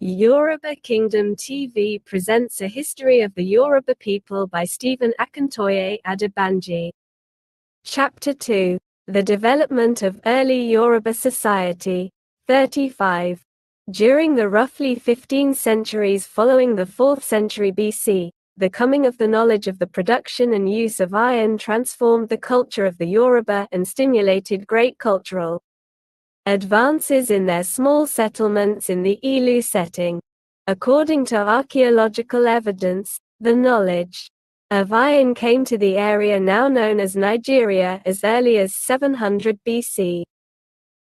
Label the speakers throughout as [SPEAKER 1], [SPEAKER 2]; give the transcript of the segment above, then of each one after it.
[SPEAKER 1] Yoruba Kingdom TV presents a history of the Yoruba people by Stephen Akintoye Adebanji. Chapter 2. The Development of Early Yoruba Society. 35. During the roughly 15 centuries following the 4th century BC, the coming of the knowledge of the production and use of iron transformed the culture of the Yoruba and stimulated great cultural advances in their small settlements in the Ilu setting. According to archaeological evidence, the knowledge of iron came to the area now known as Nigeria as early as 700 BC.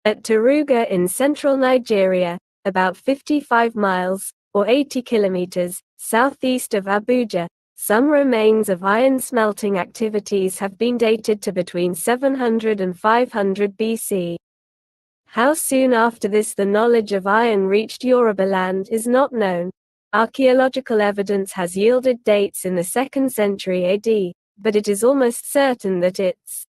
[SPEAKER 1] At Taruga in central Nigeria, about 55 miles, or 80 kilometers, southeast of Abuja, some remains of iron smelting activities have been dated to between 700 and 500 BC. How soon after this the knowledge of iron reached Yorubaland is not known. Archaeological evidence has yielded dates in the 2nd century AD, but it is almost certain that its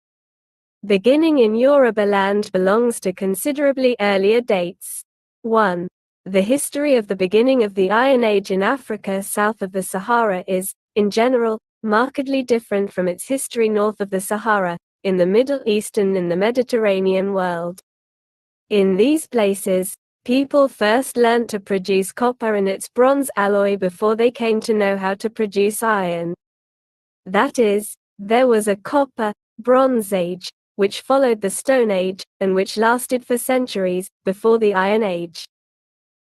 [SPEAKER 1] beginning in Yorubaland belongs to considerably earlier dates. 1. The history of the beginning of the Iron Age in Africa south of the Sahara is, in general, markedly different from its history north of the Sahara, in the Middle East and in the Mediterranean world. In these places, people first learnt to produce copper and its bronze alloy before they came to know how to produce iron. That is, there was a copper-bronze age, which followed the Stone Age, and which lasted for centuries, before the Iron Age.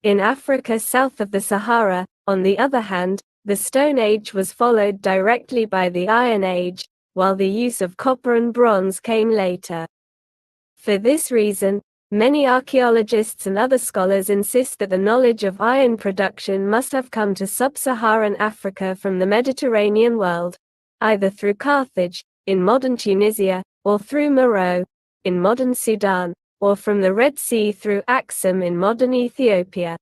[SPEAKER 1] In Africa south of the Sahara, on the other hand, the Stone Age was followed directly by the Iron Age, while the use of copper and bronze came later. For this reason, many archaeologists and other scholars insist that the knowledge of iron production must have come to sub-Saharan Africa from the Mediterranean world, either through Carthage, in modern Tunisia, or through Meroe, in modern Sudan, or from the Red Sea through Aksum in modern Ethiopia.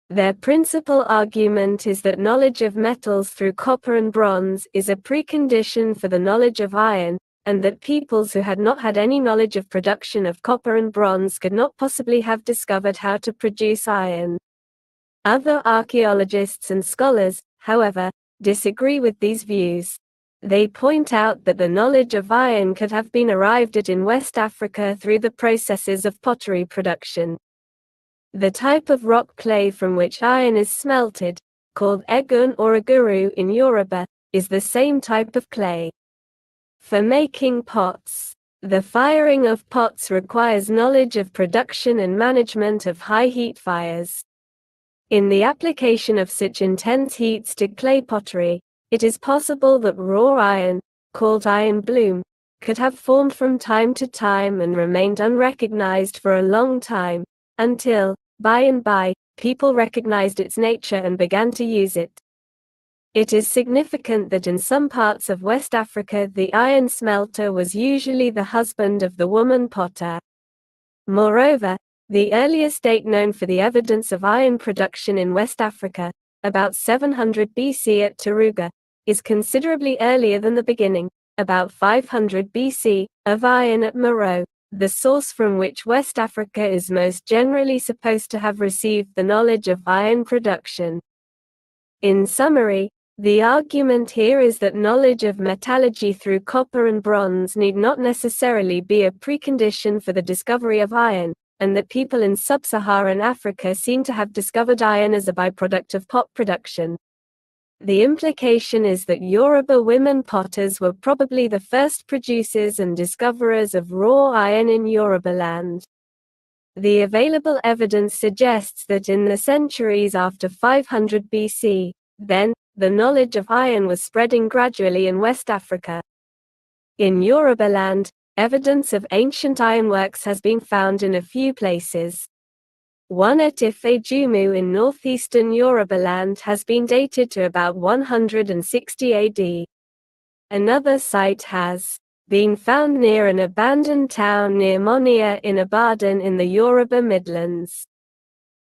[SPEAKER 1] Their principal argument is that knowledge of metals through copper and bronze is a precondition for the knowledge of iron, and that peoples who had not had any knowledge of production of copper and bronze could not possibly have discovered how to produce iron. Other archaeologists and scholars, however, disagree with these views. They point out that the knowledge of iron could have been arrived at in West Africa through the processes of pottery production. The type of rock clay from which iron is smelted, called egun or aguru in Yoruba, is the same type of clay. For making pots, the firing of pots requires knowledge of production and management of high heat fires. In the application of such intense heats to clay pottery, it is possible that raw iron, called iron bloom, could have formed from time to time and remained unrecognized for a long time, until, by and by, people recognized its nature and began to use it. It is significant that in some parts of West Africa the iron smelter was usually the husband of the woman potter. Moreover, the earliest date known for the evidence of iron production in West Africa, about 700 BC at Taruga, is considerably earlier than the beginning, about 500 BC, of iron at Meroe, the source from which West Africa is most generally supposed to have received the knowledge of iron production. In summary, the argument here is that knowledge of metallurgy through copper and bronze need not necessarily be a precondition for the discovery of iron, and that people in sub-Saharan Africa seem to have discovered iron as a byproduct of pot production. The implication is that Yoruba women potters were probably the first producers and discoverers of raw iron in Yorubaland. The available evidence suggests that in the centuries after 500 BC, then, the knowledge of iron was spreading gradually in West Africa. In Yorubaland, evidence of ancient ironworks has been found in a few places. One at Ife-Jumu in northeastern Yorubaland has been dated to about 160 AD. Another site has been found near an abandoned town near Monia in Ibadan in the Yoruba Midlands.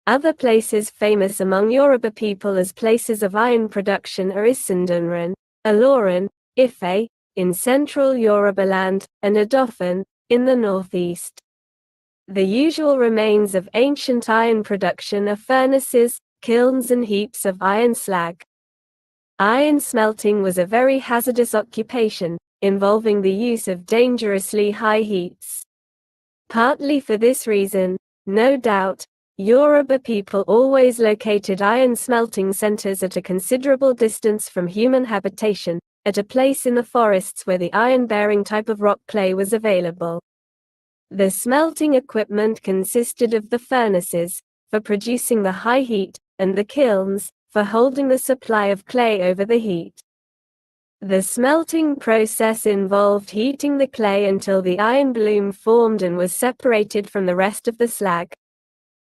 [SPEAKER 1] Other places famous among Yoruba people as places of iron production are Isandunran, Ilorin, Ife, in central Yorubaland, and Idofin, in the northeast. The usual remains of ancient iron production are furnaces, kilns and heaps of iron slag. Iron smelting was a very hazardous occupation, involving the use of dangerously high heats. Partly for this reason, no doubt, Yoruba people always located iron smelting centers at a considerable distance from human habitation, at a place in the forests where the iron-bearing type of rock clay was available. The smelting equipment consisted of the furnaces, for producing the high heat, and the kilns, for holding the supply of clay over the heat. The smelting process involved heating the clay until the iron bloom formed and was separated from the rest of the slag.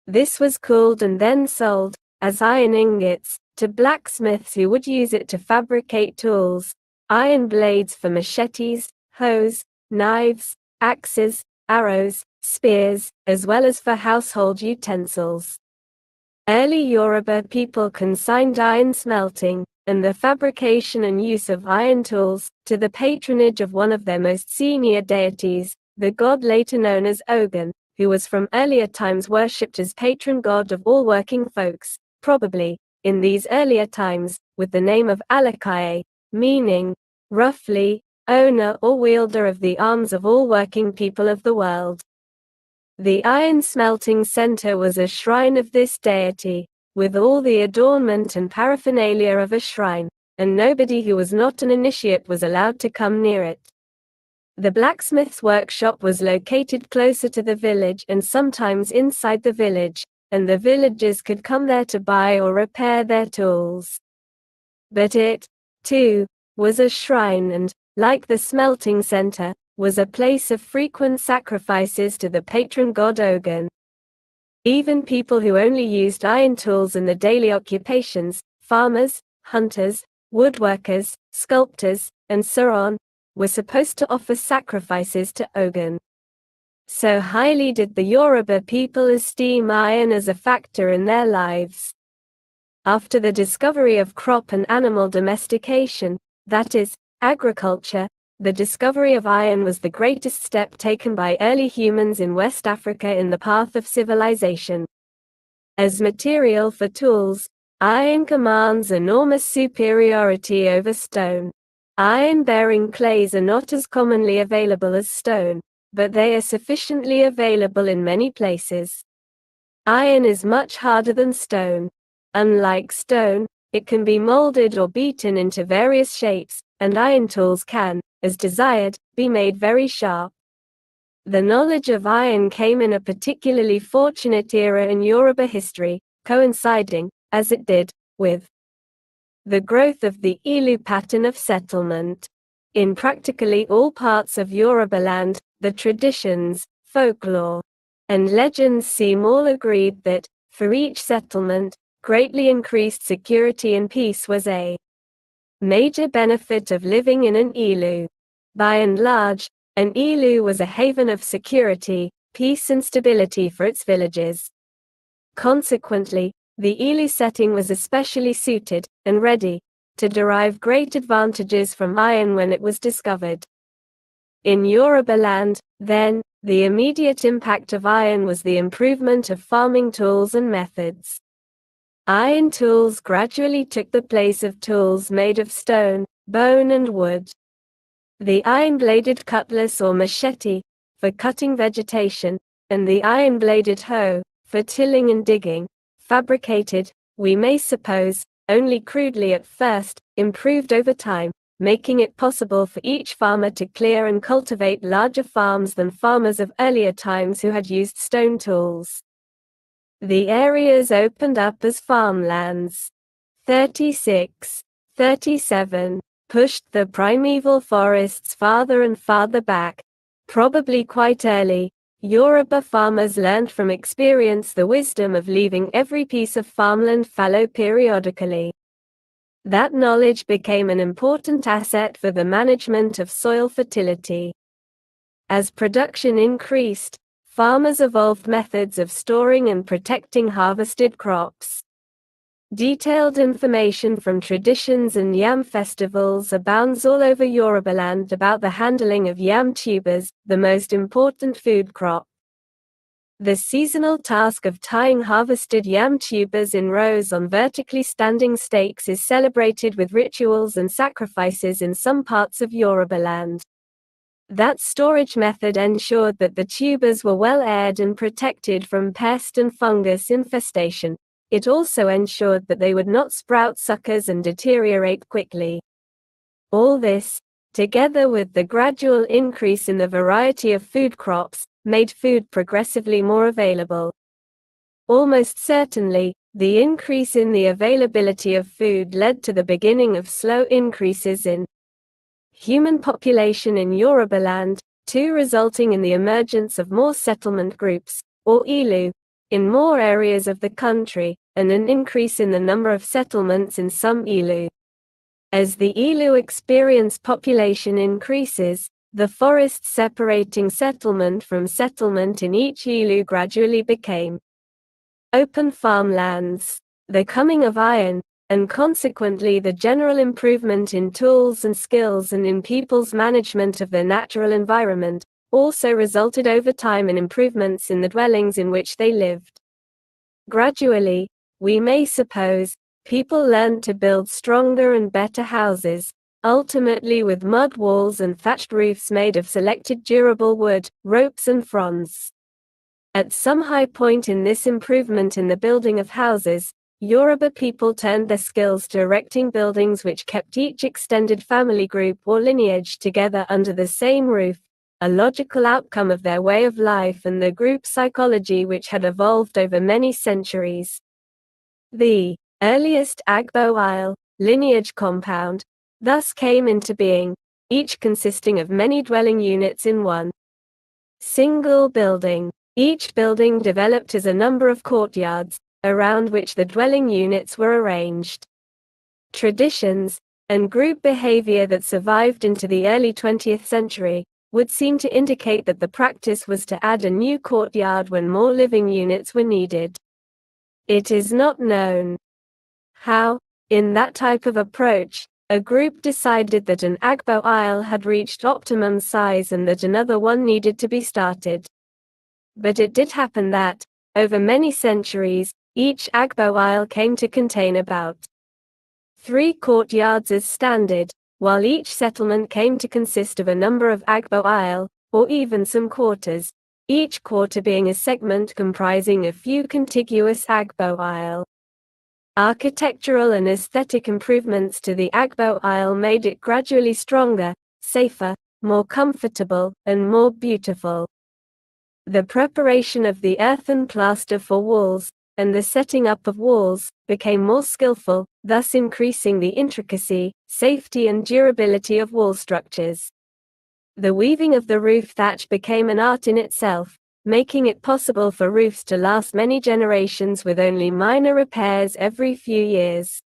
[SPEAKER 1] This was cooled and then sold, as iron ingots, to blacksmiths who would use it to fabricate tools, iron blades for machetes, hoes, knives, axes, arrows, spears, as well as for household utensils. Early Yoruba people consigned iron smelting, and the fabrication and use of iron tools, to the patronage of one of their most senior deities, the god later known as Ogun, who was from earlier times worshipped as patron god of all working folks, probably, in these earlier times, with the name of Alakaye, meaning, roughly, owner or wielder of the arms of all working people of the world. The iron smelting center was a shrine of this deity, with all the adornment and paraphernalia of a shrine, and nobody who was not an initiate was allowed to come near it. The blacksmith's workshop was located closer to the village and sometimes inside the village, and the villagers could come there to buy or repair their tools. But it, too, was a shrine and, like the smelting center, was a place of frequent sacrifices to the patron god Ogun. Even people who only used iron tools in the daily occupations, farmers, hunters, woodworkers, sculptors, and so on, were supposed to offer sacrifices to Ogun. So highly did the Yoruba people esteem iron as a factor in their lives. After the discovery of crop and animal domestication, that is, agriculture, the discovery of iron was the greatest step taken by early humans in West Africa in the path of civilization. As material for tools, iron commands enormous superiority over stone. Iron-bearing clays are not as commonly available as stone, but they are sufficiently available in many places. Iron is much harder than stone. Unlike stone, it can be molded or beaten into various shapes, and iron tools can, as desired, be made very sharp. The knowledge of iron came in a particularly fortunate era in Yoruba history, coinciding, as it did, with the growth of the Ilu pattern of settlement. In practically all parts of Yoruba land, the traditions, folklore, and legends seem all agreed that, for each settlement, greatly increased security and peace was a major benefit of living in an Ilu. By and large, an Ilu was a haven of security, peace and stability for its villages. Consequently, the Ilu setting was especially suited, and ready, to derive great advantages from iron when it was discovered. In Yoruba land, then, the immediate impact of iron was the improvement of farming tools and methods. Iron tools gradually took the place of tools made of stone, bone and wood. The iron-bladed cutlass or machete, for cutting vegetation, and the iron-bladed hoe, for tilling and digging, fabricated, we may suppose, only crudely at first, improved over time, making it possible for each farmer to clear and cultivate larger farms than farmers of earlier times who had used stone tools. The areas opened up as farmlands. 36, 37, pushed the primeval forests farther and farther back. Probably quite early, Yoruba farmers learned from experience the wisdom of leaving every piece of farmland fallow periodically. That knowledge became an important asset for the management of soil fertility. As production increased, farmers evolved methods of storing and protecting harvested crops. Detailed information from traditions and yam festivals abounds all over Yorubaland about the handling of yam tubers, the most important food crop. The seasonal task of tying harvested yam tubers in rows on vertically standing stakes is celebrated with rituals and sacrifices in some parts of Yorubaland. That storage method ensured that the tubers were well aired and protected from pest and fungus infestation. It also ensured that they would not sprout suckers and deteriorate quickly. All this, together with the gradual increase in the variety of food crops, made food progressively more available. Almost certainly, the increase in the availability of food led to the beginning of slow increases in human population in Yorubaland, too, resulting in the emergence of more settlement groups, or ilu, in more areas of the country, and an increase in the number of settlements in some ilu. As the ilu experience population increases, the forests separating settlement from settlement in each ilu gradually became open farmlands. The coming of iron, and consequently the general improvement in tools and skills and in people's management of their natural environment, also resulted over time in improvements in the dwellings in which they lived. Gradually, we may suppose, people learned to build stronger and better houses, ultimately with mud walls and thatched roofs made of selected durable wood, ropes and fronds. At some high point in this improvement in the building of houses, Yoruba people turned their skills to erecting buildings which kept each extended family group or lineage together under the same roof, a logical outcome of their way of life and the group psychology which had evolved over many centuries. The earliest Agbo-Isle lineage compound thus came into being, each consisting of many dwelling units in one single building. Each building developed as a number of courtyards, around which the dwelling units were arranged. Traditions, and group behavior that survived into the early 20th century, would seem to indicate that the practice was to add a new courtyard when more living units were needed. It is not known how, in that type of approach, a group decided that an Agbo-Isle had reached optimum size and that another one needed to be started. But it did happen that, over many centuries, each Agbo-Isle came to contain about 3 courtyards as standard, while each settlement came to consist of a number of Agbo-Isle, or even some quarters, each quarter being a segment comprising a few contiguous Agbo-Isle. Architectural and aesthetic improvements to the Agbo-Isle made it gradually stronger, safer, more comfortable, and more beautiful. The preparation of the earthen plaster for walls, and the setting up of walls, became more skillful, thus increasing the intricacy, safety and durability of wall structures. The weaving of the roof thatch became an art in itself, making it possible for roofs to last many generations with only minor repairs every few years.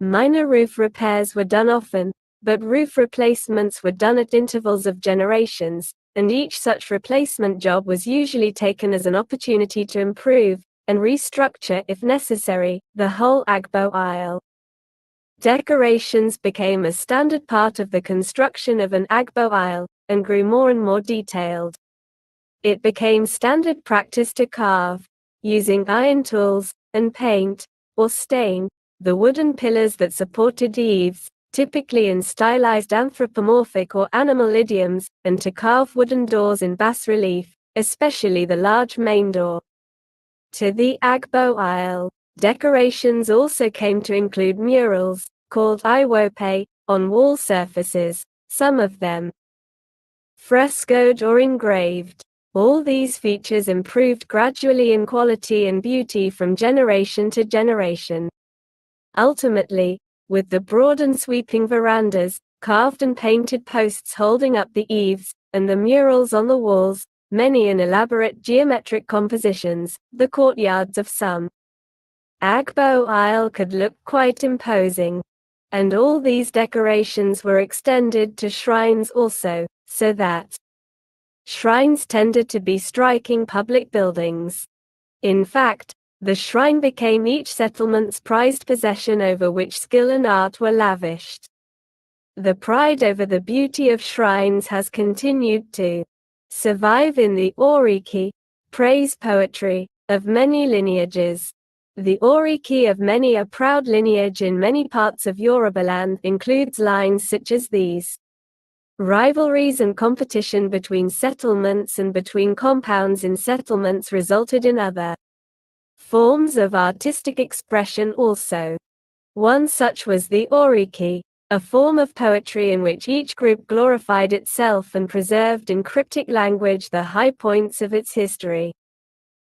[SPEAKER 1] Minor roof repairs were done often, but roof replacements were done at intervals of generations, and each such replacement job was usually taken as an opportunity to improve, and restructure if necessary, the whole Agbo-Isle. Decorations became a standard part of the construction of an Agbo-Isle, and grew more and more detailed. It became standard practice to carve, using iron tools, and paint, or stain, the wooden pillars that supported the eaves, typically in stylized anthropomorphic or animal idioms, and to carve wooden doors in bas-relief, especially the large main door. To the Agbo-Isle, decorations also came to include murals, called iwope, on wall surfaces, some of them frescoed or engraved. All these features improved gradually in quality and beauty from generation to generation. Ultimately, with the broad and sweeping verandas, carved and painted posts holding up the eaves, and the murals on the walls, many in elaborate geometric compositions, the courtyards of some Agbo-Isle could look quite imposing. And all these decorations were extended to shrines also, so that shrines tended to be striking public buildings. In fact, the shrine became each settlement's prized possession over which skill and art were lavished. The pride over the beauty of shrines has continued to survive in the Oriki praise poetry, of many lineages. The Oriki of many a proud lineage in many parts of Yorubaland includes lines such as these. Rivalries and competition between settlements and between compounds in settlements resulted in other forms of artistic expression also. One such was the Oriki, a form of poetry in which each group glorified itself and preserved in cryptic language the high points of its history.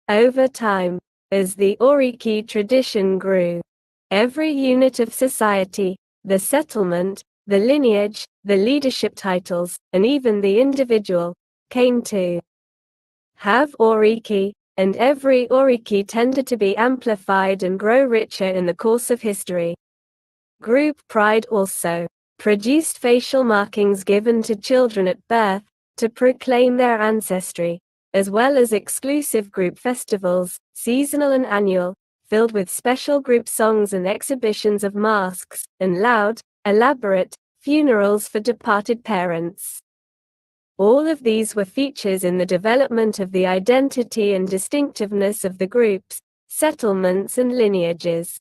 [SPEAKER 1] Over time, as the Oriki tradition grew, every unit of society, the settlement, the lineage, the leadership titles, and even the individual, came to have Oriki, and every Oriki tended to be amplified and grow richer in the course of history. Group pride also produced facial markings given to children at birth, to proclaim their ancestry, as well as exclusive group festivals, seasonal and annual, filled with special group songs and exhibitions of masks, and loud, elaborate, funerals for departed parents. All of these were features in the development of the identity and distinctiveness of the groups, settlements and lineages.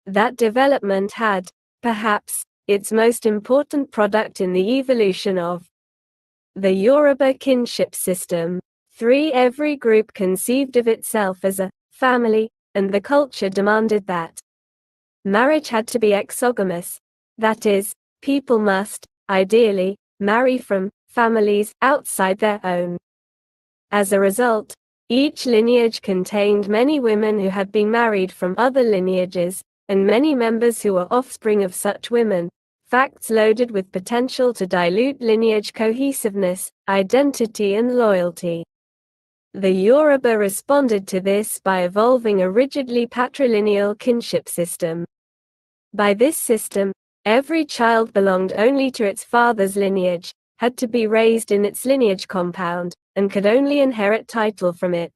[SPEAKER 1] That development had, perhaps, its most important product in the evolution of the Yoruba kinship system. Every group conceived of itself as a family, and the culture demanded that marriage had to be exogamous. That is, people must, ideally, marry from families outside their own. As a result, each lineage contained many women who had been married from other lineages, and many members who were offspring of such women, facts loaded with potential to dilute lineage cohesiveness, identity and loyalty. The Yoruba responded to this by evolving a rigidly patrilineal kinship system. By this system, every child belonged only to its father's lineage, had to be raised in its lineage compound, and could only inherit title from it.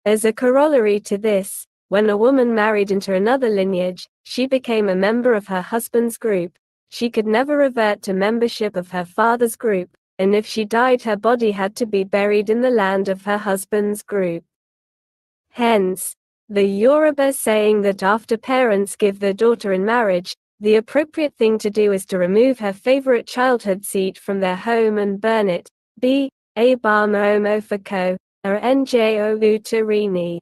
[SPEAKER 1] As a corollary to this, when a woman married into another lineage, she became a member of her husband's group. She could never revert to membership of her father's group, and if she died, her body had to be buried in the land of her husband's group. Hence, the Yoruba saying that after parents give their daughter in marriage, the appropriate thing to do is to remove her favorite childhood seat from their home and burn it. B. Abama omofako, or njo utarini.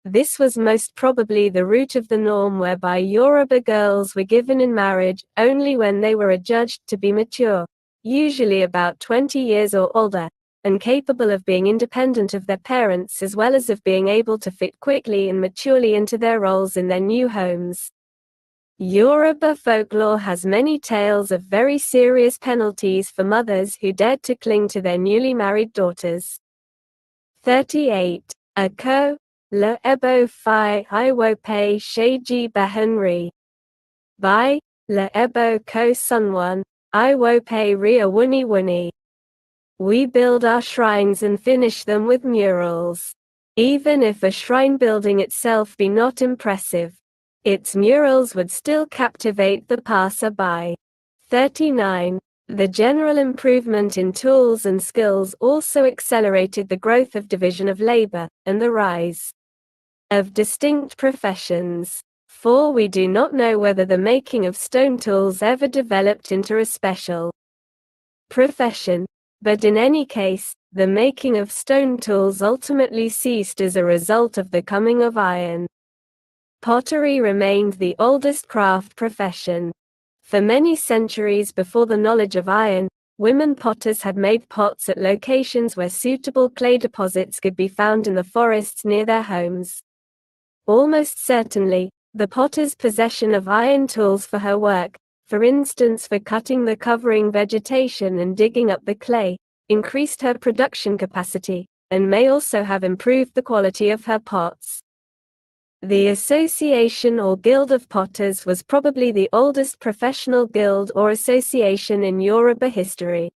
[SPEAKER 1] This was most probably the root of the norm whereby Yoruba girls were given in marriage only when they were adjudged to be mature, usually about 20 years or older, and capable of being independent of their parents as well as of being able to fit quickly and maturely into their roles in their new homes. Yoruba folklore has many tales of very serious penalties for mothers who dared to cling to their newly married daughters. 38. Ako, le ebo fi iwope sheji bahenri. By, le ebo ko sunwon, iwope ria wuni wuni. We build our shrines and finish them with murals. Even if a shrine building itself be not impressive, its murals would still captivate the passer-by. 39. The general improvement in tools and skills also accelerated the growth of division of labor, and the rise of distinct professions. For we do not know whether the making of stone tools ever developed into a special profession, but in any case, the making of stone tools ultimately ceased as a result of the coming of iron. Pottery remained the oldest craft profession. For many centuries before the knowledge of iron, women potters had made pots at locations where suitable clay deposits could be found in the forests near their homes. Almost certainly, the potter's possession of iron tools for her work, for instance for cutting the covering vegetation and digging up the clay, increased her production capacity, and may also have improved the quality of her pots. The Association or Guild of Potters was probably the oldest professional guild or association in Yoruba history.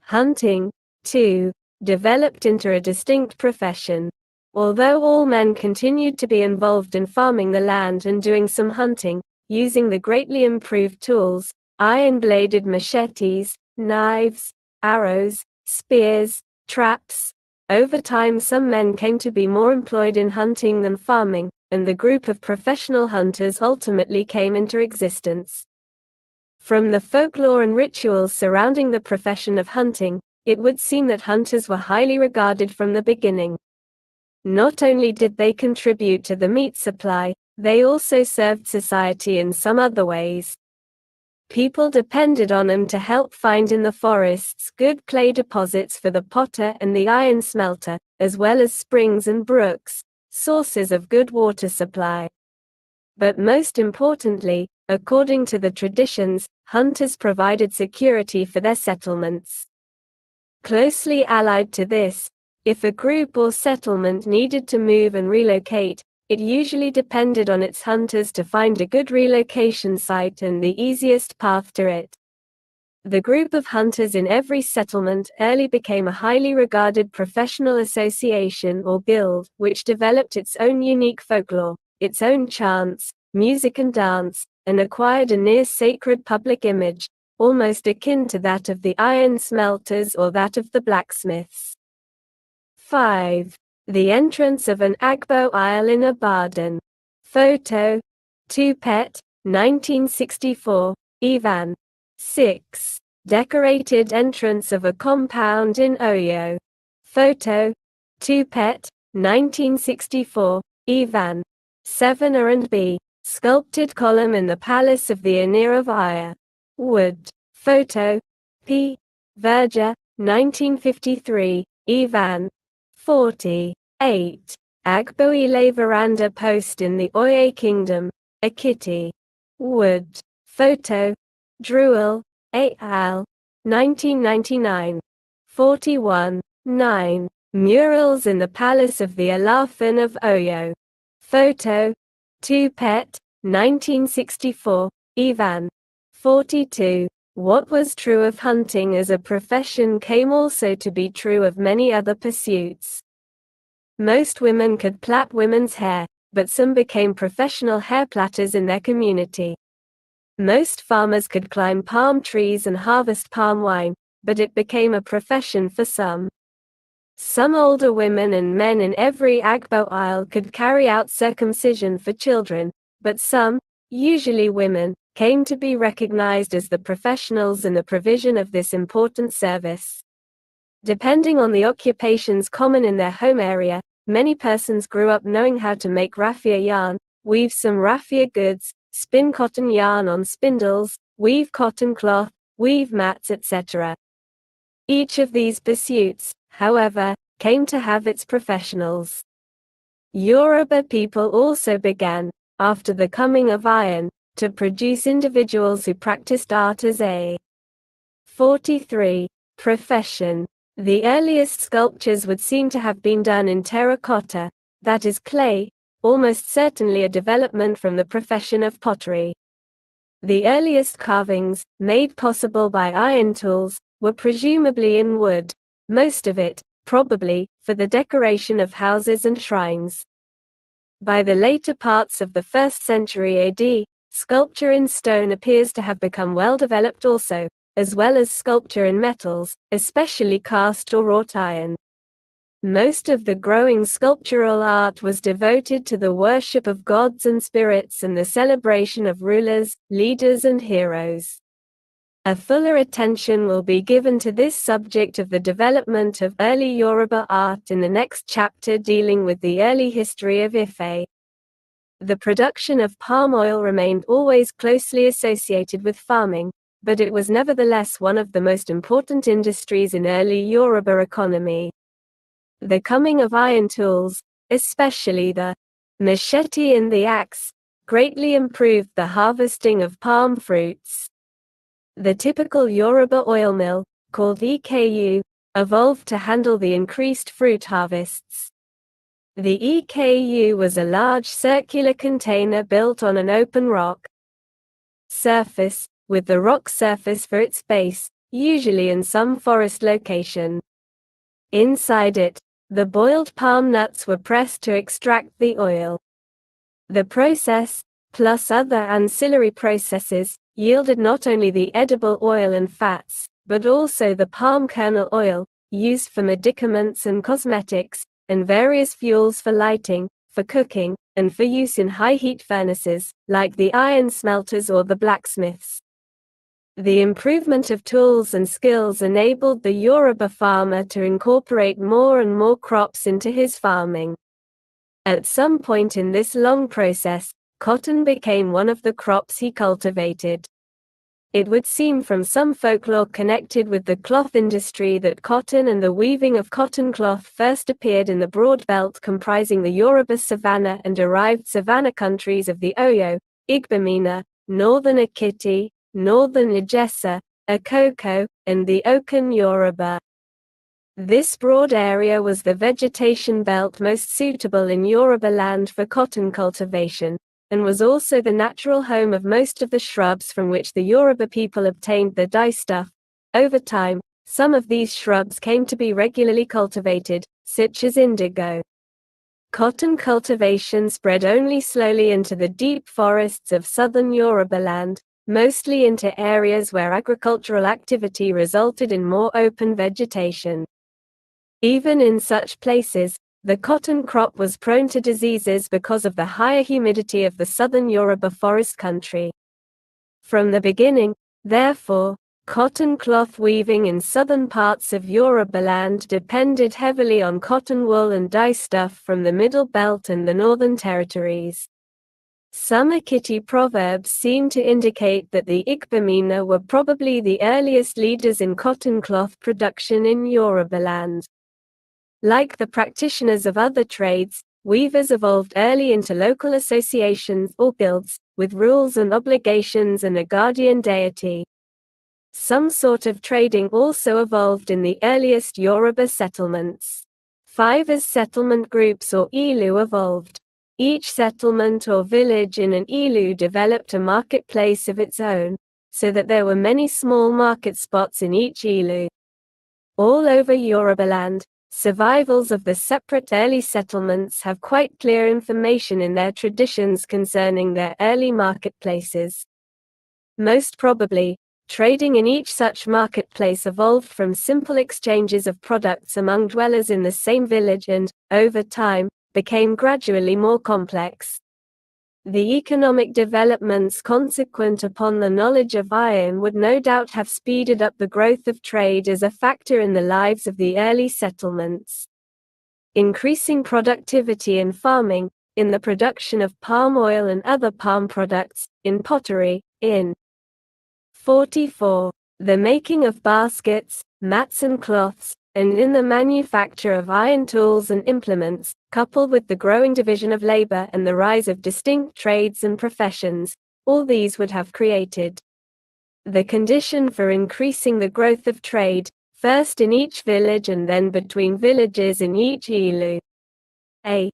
[SPEAKER 1] Hunting, too, developed into a distinct profession. Although all men continued to be involved in farming the land and doing some hunting, using the greatly improved tools, iron-bladed machetes, knives, arrows, spears, traps, Over time some men came to be more employed in hunting than farming, and the group of professional hunters ultimately came into existence. From the folklore and rituals surrounding the profession of hunting, it would seem that hunters were highly regarded from the beginning. Not only did they contribute to the meat supply, they also served society in some other ways. People depended on them to help find in the forests good clay deposits for the potter and the iron smelter, as well as springs and brooks, sources of good water supply. But most importantly, according to the traditions, hunters provided security for their settlements. Closely allied to this, if a group or settlement needed to move and relocate, it usually depended on its hunters to find a good relocation site and the easiest path to it. The group of hunters in every settlement early became a highly regarded professional association or guild, which developed its own unique folklore, its own chants, music and dance, and acquired a near-sacred public image, almost akin to that of the iron smelters or that of the blacksmiths. 5. The entrance of an Agbo Isle in Ibadan. Photo 2 Pet, 1964, Ivan. 6. Decorated entrance of a compound in Oyo. Photo 2 Pet, 1964, Ivan. 7 R&B. Sculpted column in the Palace of the Emir of Aya. Wood. Photo P. Verger, 1953, Ivan. 48. Agboile veranda post in the Oye Kingdom, Ekiti. Wood. Photo Druel, et al. 1999. 41. 9. Murals in the Palace of the Alaafin of Oyo. Photo 2 Pet, 1964, Ivan. 42. What was true of hunting as a profession came also to be true of many other pursuits. Most women could plait women's hair, but some became professional hair plaiters in their community. Most farmers could climb palm trees and harvest palm wine, but it became a profession for some. Some older women and men in every Agbo Isle could carry out circumcision for children, but some, usually women, came to be recognized as the professionals in the provision of this important service. Depending on the occupations common in their home area, many persons grew up knowing how to make raffia yarn, weave some raffia goods, spin cotton yarn on spindles, weave cotton cloth, weave mats, etc. Each of these pursuits, however, came to have its professionals. Yoruba people also began, after the coming of iron, to produce individuals who practiced art as a 43. Profession. The earliest sculptures would seem to have been done in terracotta, that is clay, almost certainly a development from the profession of pottery. The earliest carvings, made possible by iron tools, were presumably in wood, most of it, probably, for the decoration of houses and shrines. By the later parts of the 1st century AD, sculpture in stone appears to have become well developed also, as well as sculpture in metals, especially cast or wrought iron. Most of the growing sculptural art was devoted to the worship of gods and spirits and the celebration of rulers, leaders and heroes. A fuller attention will be given to this subject of the development of early Yoruba art in the next chapter dealing with the early history of Ife. The production of palm oil remained always closely associated with farming, but it was nevertheless one of the most important industries in early Yoruba economy. The coming of iron tools, especially the machete and the axe, greatly improved the harvesting of palm fruits. The typical Yoruba oil mill, called Yktv, evolved to handle the increased fruit harvests. The Yktv was a large circular container built on an open rock surface, with the rock surface for its base, usually in some forest location. Inside it, the boiled palm nuts were pressed to extract the oil. The process, plus other ancillary processes, yielded not only the edible oil and fats, but also the palm kernel oil, used for medicaments and cosmetics, and various fuels for lighting, for cooking, and for use in high-heat furnaces, like the iron smelters or the blacksmiths. The improvement of tools and skills enabled the Yoruba farmer to incorporate more and more crops into his farming. At some point in this long process, cotton became one of the crops he cultivated. It would seem from some folklore connected with the cloth industry that cotton and the weaving of cotton cloth first appeared in the broad belt comprising the Yoruba savanna and derived savanna countries of the Oyo, Igbamina, northern Ekiti, northern Ijesa, Akoko, and the Okan Yoruba. This broad area was the vegetation belt most suitable in Yoruba land for cotton cultivation, and was also the natural home of most of the shrubs from which the Yoruba people obtained their dyestuff. Over time, some of these shrubs came to be regularly cultivated, such as indigo. Cotton cultivation spread only slowly into the deep forests of southern Yoruba land, mostly into areas where agricultural activity resulted in more open vegetation. Even in such places, the cotton crop was prone to diseases because of the higher humidity of the southern Yoruba forest country. From the beginning, therefore, cotton cloth weaving in southern parts of Yoruba land depended heavily on cotton wool and dyestuff from the Middle Belt and the Northern Territories. Some Ekiti proverbs seem to indicate that the Igbamina were probably the earliest leaders in cotton cloth production in Yoruba land. Like the practitioners of other trades, weavers evolved early into local associations or guilds, with rules and obligations and a guardian deity. Some sort of trading also evolved in the earliest Yoruba settlements. 5 as settlement groups or ilu evolved. Each settlement or village in an ilu developed a marketplace of its own, so that there were many small market spots in each ilu. All over Yoruba land, survivals of the separate early settlements have quite clear information in their traditions concerning their early marketplaces. Most probably, trading in each such marketplace evolved from simple exchanges of products among dwellers in the same village and, over time, became gradually more complex. The economic developments consequent upon the knowledge of iron would no doubt have speeded up the growth of trade as a factor in the lives of the early settlements. Increasing productivity in farming, in the production of palm oil and other palm products, in pottery, in 44, the making of baskets, mats and cloths, and in the manufacture of iron tools and implements, coupled with the growing division of labor and the rise of distinct trades and professions, all these would have created the condition for increasing the growth of trade, first in each village and then between villages in each ilu. A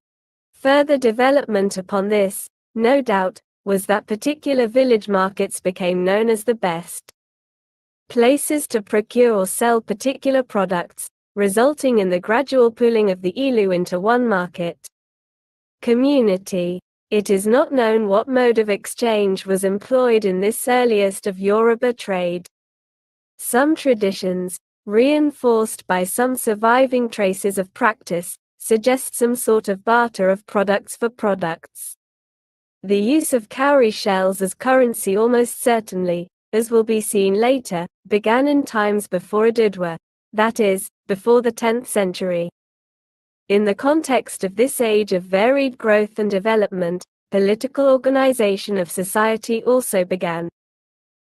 [SPEAKER 1] further development upon this, no doubt, was that particular village markets became known as the best places to procure or sell particular products, resulting in the gradual pooling of the ilu into one market community. It is not known what mode of exchange was employed in this earliest of Yoruba trade. Some traditions, reinforced by some surviving traces of practice, suggest some sort of barter of products for products. The use of cowrie shells as currency almost certainly, as will be seen later, began in times before Adebanji, that is, before the 10th century. In the context of this age of varied growth and development, political organization of society also began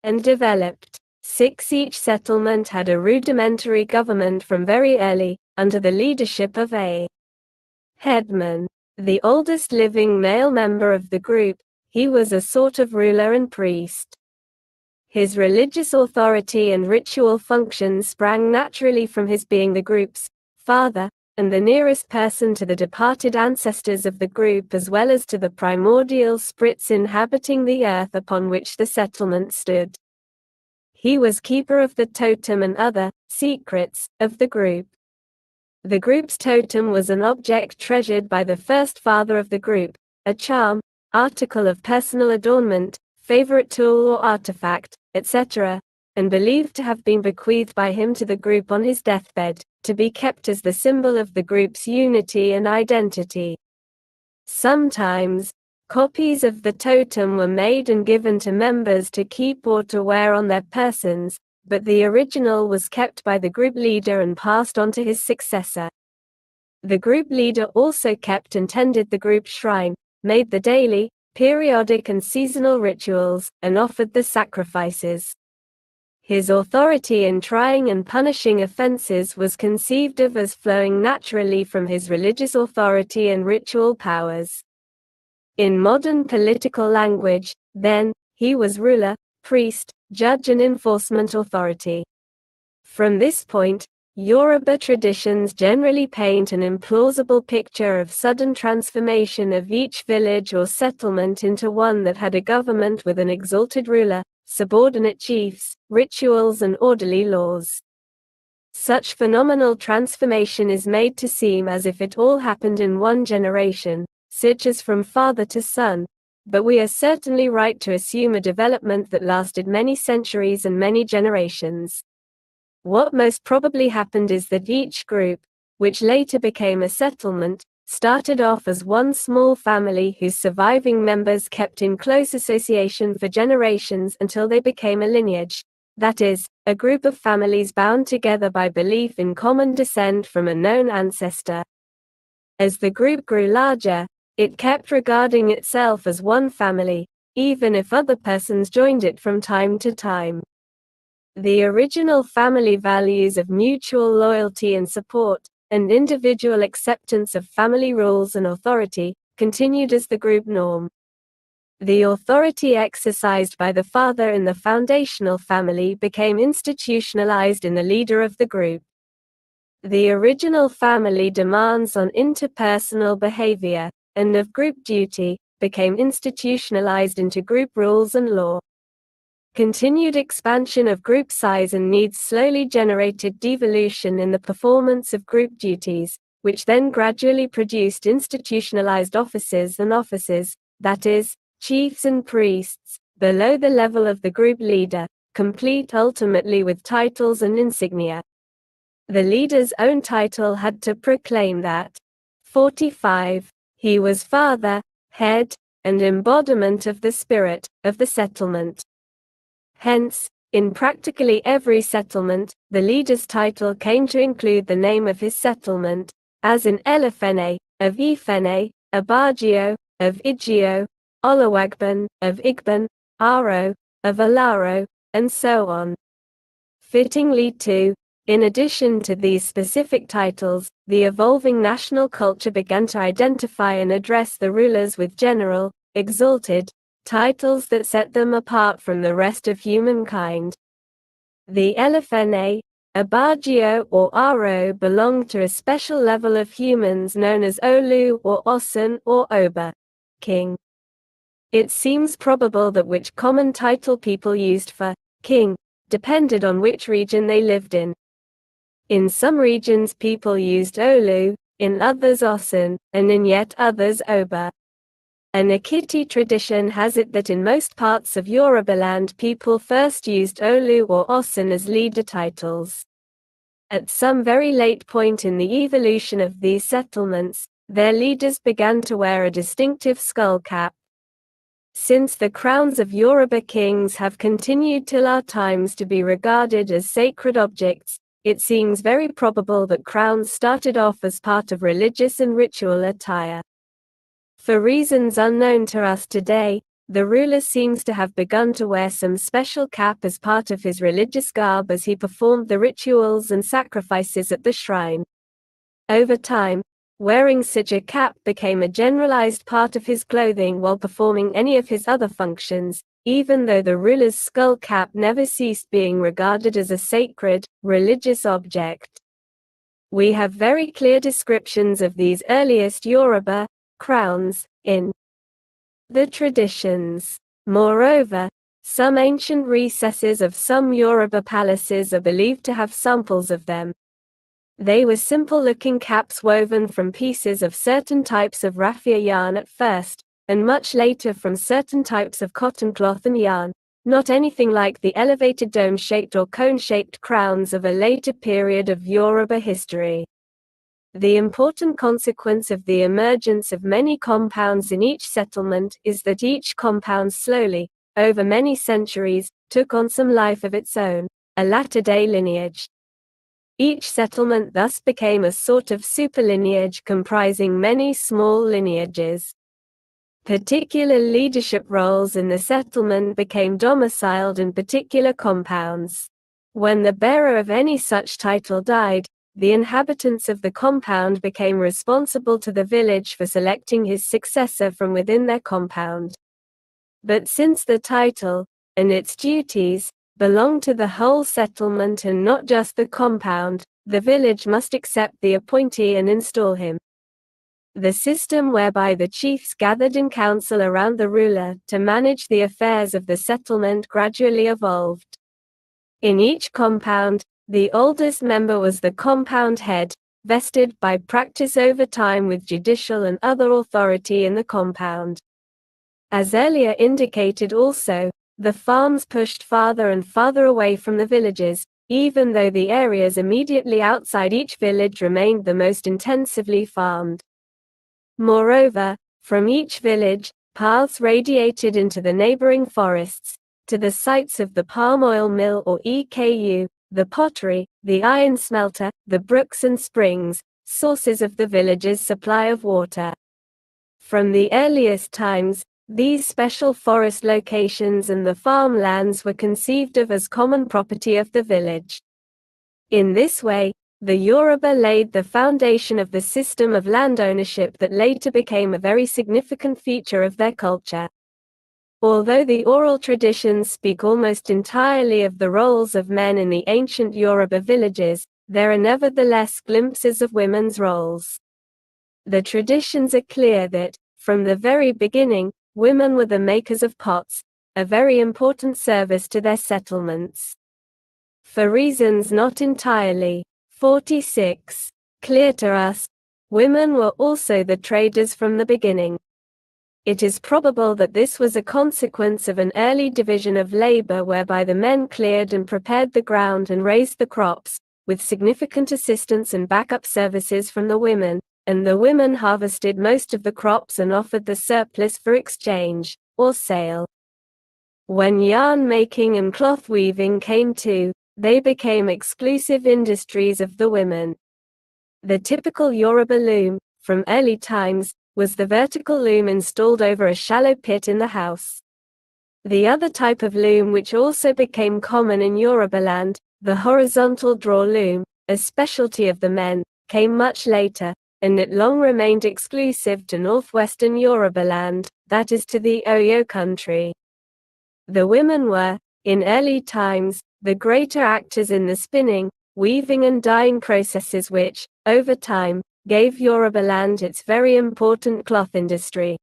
[SPEAKER 1] and developed. 6 Each settlement had a rudimentary government from very early, under the leadership of a headman, the oldest living male member of the group. He was a sort of ruler and priest. His religious authority and ritual functions sprang naturally from his being the group's father, and the nearest person to the departed ancestors of the group as well as to the primordial spirits inhabiting the earth upon which the settlement stood. He was keeper of the totem and other secrets of the group. The group's totem was an object treasured by the first father of the group, a charm, article of personal adornment, favorite tool or artifact, etc., and believed to have been bequeathed by him to the group on his deathbed. to be kept as the symbol of the group's unity and identity. Sometimes, copies of the totem were made and given to members to keep or to wear on their persons, but the original was kept by the group leader and passed on to his successor. The group leader also kept and tended the group shrine, made the daily, periodic and seasonal rituals, and offered the sacrifices. His authority in trying and punishing offenses was conceived of as flowing naturally from his religious authority and ritual powers. In modern political language, then, he was ruler, priest, judge and enforcement authority. From this point, Yoruba traditions generally paint an implausible picture of sudden transformation of each village or settlement into one that had a government with an exalted ruler, subordinate chiefs, rituals and orderly laws. Such phenomenal transformation is made to seem as if it all happened in one generation, such as from father to son, but we are certainly right to assume a development that lasted many centuries and many generations. What most probably happened is that each group, which later became a settlement, started off as one small family whose surviving members kept in close association for generations until they became a lineage, that is, a group of families bound together by belief in common descent from a known ancestor. As the group grew larger, it kept regarding itself as one family, even if other persons joined it from time to time. The original family values of mutual loyalty and support, and individual acceptance of family rules and authority, continued as the group norm. The authority exercised by the father in the foundational family became institutionalized in the leader of the group. The original family demands on interpersonal behavior, and of group duty, became institutionalized into group rules and law. Continued expansion of group size and needs slowly generated devolution in the performance of group duties, which then gradually produced institutionalized officers and officers, that is, chiefs and priests, below the level of the group leader, complete ultimately with titles and insignia. The leader's own title had to proclaim that 45. He was father, head, and embodiment of the spirit of the settlement. Hence, in practically every settlement, the leader's title came to include the name of his settlement, as in Elefene, of Ifene, Abagio, of Igio, Olawagban, of Igban, Aro, of Alaro, and so on. Fittingly too, in addition to these specific titles, the evolving national culture began to identify and address the rulers with general, exalted, titles that set them apart from the rest of humankind. The Elefene, Abagio or Aro belonged to a special level of humans known as Olu or Osun or Oba, king. It seems probable that which common title people used for king depended on which region they lived in. In some regions people used Olu, in others Osun, and in yet others Oba. An Yktv tradition has it that in most parts of Yorubaland people first used Olu or Osun as leader titles. At some very late point in the evolution of these settlements, their leaders began to wear a distinctive skull cap. Since the crowns of Yoruba kings have continued till our times to be regarded as sacred objects, it seems very probable that crowns started off as part of religious and ritual attire. For reasons unknown to us today, the ruler seems to have begun to wear some special cap as part of his religious garb as he performed the rituals and sacrifices at the shrine. Over time, wearing such a cap became a generalized part of his clothing while performing any of his other functions, even though the ruler's skull cap never ceased being regarded as a sacred, religious object. We have very clear descriptions of these earliest Yoruba crowns in the traditions. Moreover, some ancient recesses of some Yoruba palaces are believed to have samples of them. They were simple-looking caps woven from pieces of certain types of raffia yarn at first, and much later from certain types of cotton cloth and yarn, not anything like the elevated dome-shaped or cone-shaped crowns of a later period of Yoruba history. The important consequence of the emergence of many compounds in each settlement is that each compound slowly, over many centuries, took on some life of its own, a latter-day lineage. Each settlement thus became a sort of superlineage comprising many small lineages. Particular leadership roles in the settlement became domiciled in particular compounds. When the bearer of any such title died, the inhabitants of the compound became responsible to the village for selecting his successor from within their compound. But since the title, and its duties, belong to the whole settlement and not just the compound, the village must accept the appointee and install him. The system whereby the chiefs gathered in council around the ruler to manage the affairs of the settlement gradually evolved. In each compound, the oldest member was the compound head, vested by practice over time with judicial and other authority in the compound. As earlier indicated also, the farms pushed farther and farther away from the villages, even though the areas immediately outside each village remained the most intensively farmed. Moreover, from each village, paths radiated into the neighboring forests, to the sites of the palm oil mill or Yktv, the pottery, the iron smelter, the brooks and springs, sources of the village's supply of water. From the earliest times, these special forest locations and the farmlands were conceived of as common property of the village. In this way, the Yoruba laid the foundation of the system of land ownership that later became a very significant feature of their culture. Although the oral traditions speak almost entirely of the roles of men in the ancient Yoruba villages, there are nevertheless glimpses of women's roles. The traditions are clear that, from the very beginning, women were the makers of pots, a very important service to their settlements. For reasons not entirely 46 clear to us, women were also the traders from the beginning. It is probable that this was a consequence of an early division of labor whereby the men cleared and prepared the ground and raised the crops, with significant assistance and backup services from the women, and the women harvested most of the crops and offered the surplus for exchange, or sale. When yarn making and cloth weaving came to, they became exclusive industries of the women. The typical Yoruba loom, from early times, was the vertical loom installed over a shallow pit in the house. The other type of loom which also became common in Yorubaland, the horizontal draw loom, a specialty of the men, came much later, and it long remained exclusive to northwestern Yorubaland, that is to the Oyo country. The women were, in early times, the greater actors in the spinning, weaving and dyeing processes which, over time, gave Yorubaland its very important cloth industry.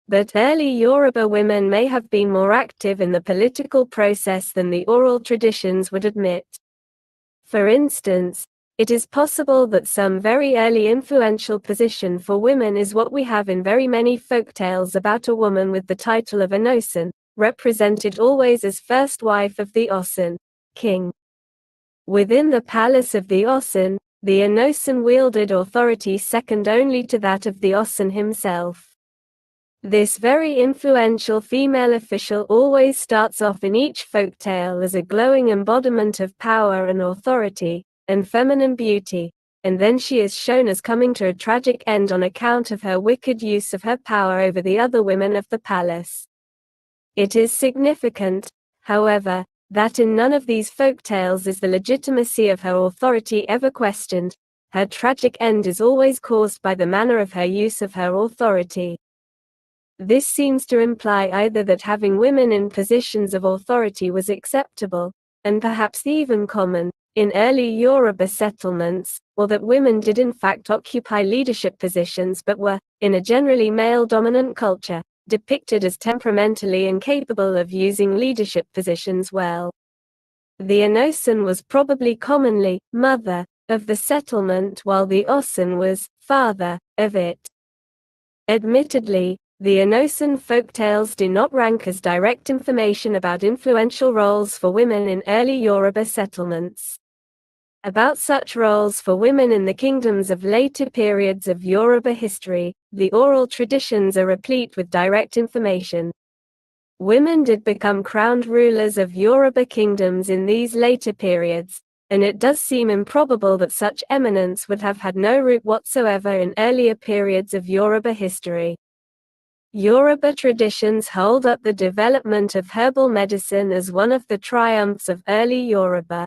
[SPEAKER 1] But early Yoruba women may have been more active in the political process than the oral traditions would admit. For instance, it is possible that some very early influential position for women is what we have in very many folktales about a woman with the title of Inosan, represented always as first wife of the Osun, king. Within the palace of the Osun, the Inosan wielded authority second only to that of the Osun himself. This very influential female official always starts off in each folktale as a glowing embodiment of power and authority, and feminine beauty, and then she is shown as coming to a tragic end on account of her wicked use of her power over the other women of the palace. It is significant, however, that in none of these folktales is the legitimacy of her authority ever questioned. Her tragic end is always caused by the manner of her use of her authority. This seems to imply either that having women in positions of authority was acceptable, and perhaps even common, in early Yoruba settlements, or that women did in fact occupy leadership positions but were, in a generally male-dominant culture, depicted as temperamentally incapable of using leadership positions well. The Inosan was probably commonly mother of the settlement while the Osun was father of it. Admittedly, The Enosan folktales do not rank as direct information about influential roles for women in early Yoruba settlements. About such roles for women in the kingdoms of later periods of Yoruba history, the oral traditions are replete with direct information. Women did become crowned rulers of Yoruba kingdoms in these later periods, and it does seem improbable that such eminence would have had no root whatsoever in earlier periods of Yoruba history. Yoruba traditions hold up the development of herbal medicine as one of the triumphs of early Yoruba